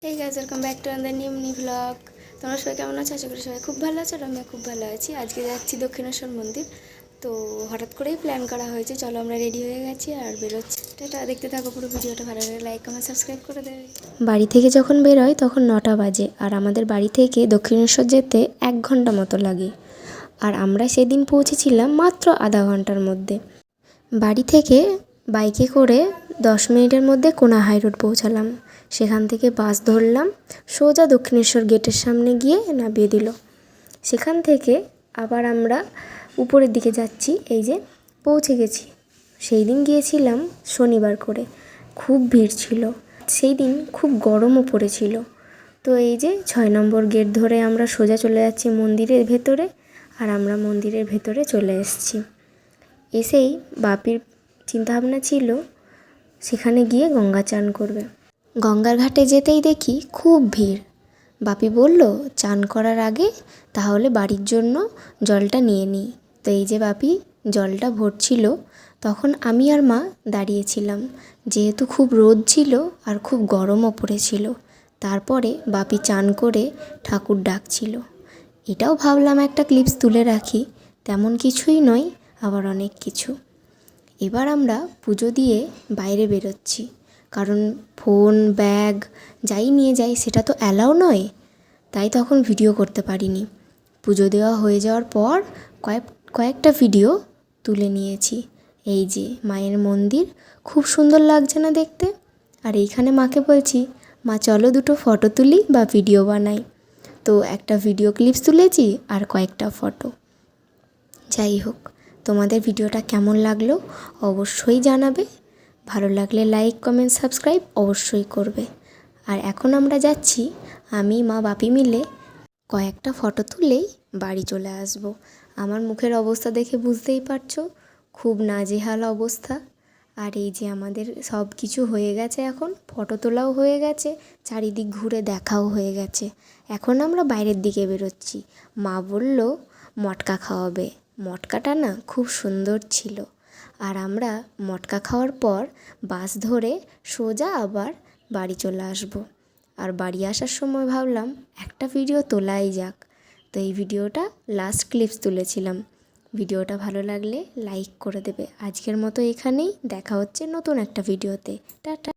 এই guys welcome back to another new vlog. তোমরা সবাই কেমন আছো? আশা করি সবাই খুব ভালো আছো আর আমিও খুব ভালো আছি। আজকে যাচ্ছি দক্ষিণেশ্বর মন্দির। তো হঠাৎ করেই প্ল্যান করা হয়েছে, চলো আমরা রেডি হয়ে গেছি আর বেরোচ্ছি। এটা দেখতে থাকো পুরো ভিডিওটা, ভালো লাগে লাইক কমেন্ট সাবস্ক্রাইব করে দেবে। বাড়ি থেকে যখন বেরোয় তখন 9টা বাজে আর আমাদের বাড়ি থেকে দক্ষিণেশ্বর যেতে 1 ঘন্টা মতো লাগে। আর আমরা সেদিন পৌঁছেছিলাম মাত্র আধা ঘন্টার মধ্যে। বাড়ি থেকে বাইকে করে 10 মিনিটের মধ্যে কোনা হাই রোড পৌঁছালাম। সেখান থেকে বাস ধরলাম, সোজা দক্ষিণেশ্বর গেটের সামনে গিয়ে নামিয়ে দিল। সেখান থেকে আবার আমরা উপরের দিকে যাচ্ছি, এই যে পৌঁছে গেছি। সেই দিন গিয়েছিলাম শনিবার করে, খুব ভিড় ছিল। সেই দিন খুব গরমও পড়েছিল। তো এই যে 6 নম্বর গেট ধরে আমরা সোজা চলে যাচ্ছি মন্দিরের ভেতরে, আর আমরা মন্দিরের ভেতরে চলে এসেছি। এসেই বাপির চিন্তাভাবনা ছিল সেখানে গিয়ে গঙ্গা চান করবে। গঙ্গার ঘাটে যেতেই দেখি খুব ভিড়। বাপি বলল চান করার আগে তাহলে বাড়ির জন্য জলটা নিয়ে নিই। তো এই যে বাপি জলটা ভরছিল, তখন আমি আর মা দাঁড়িয়েছিলাম, যেহেতু খুব রোদ ছিল আর খুব গরমও পড়েছিল। তারপরে বাপি চান করে ঠাকুর ডাকছিল। এটাও ভাবলাম একটা ক্লিপস তুলে রাখি, তেমন কিছুই নয়, আবার অনেক কিছু। এবার আমরা পুজো দিয়ে বাইরে বেরোচ্ছি, কারণ ফোন ব্যাগ যাই নিয়ে যাই সেটা তো অ্যালাউ নয়, তাই তখন ভিডিও করতে পারিনি। পুজো দেওয়া হয়ে যাওয়ার পর কয়েকটা ভিডিও তুলে নিয়েছি। এই যে মায়ের মন্দির, খুব সুন্দর লাগছে না দেখতে? আর এইখানে মাকে বলছি, মা চলো দুটো ফটো তুলি বা ভিডিও বানাই। তো একটা ভিডিও ক্লিপস তুলেছি আর কয়েকটা ফটো। যাই হোক, তোমাদের ভিডিওটা কেমন লাগলো অবশ্যই জানাবে। ভালো লাগলে লাইক কমেন্ট সাবস্ক্রাইব অবশ্যই করবে। আর এখন আমরা যাচ্ছি, আমি মা বাপি মিলে কয়েকটা ফটো তুলেই বাড়ি চলে আসব। আমার মুখের অবস্থা দেখে বুঝতেই পারছো, খুব নাজেহাল অবস্থা। আর এই যে আমাদের সব কিছু হয়ে গেছে, এখন ফটো তোলাও হয়ে গেছে, চারিদিক ঘুরে দেখাও হয়ে গেছে। এখন আমরা বাইরের দিকে বেরোচ্ছি। মা বলল মটকা খাওয়াবে। মটকাটা না খুব সুন্দর ছিল। আর আমরা মটকা খাওয়ার পর বাস ধরে সোজা আবার বাড়ি চলে আসব। আর বাড়ি আসার সময় ভাবলাম একটা ভিডিও তোলাই যাক। তো এই ভিডিওটা লাস্ট ক্লিপস তুলেছিলাম। ভিডিওটা ভালো লাগলে লাইক করে দেবে। আজকের মতো এখানেই, দেখা হচ্ছে নতুন একটা ভিডিওতে। টাটা।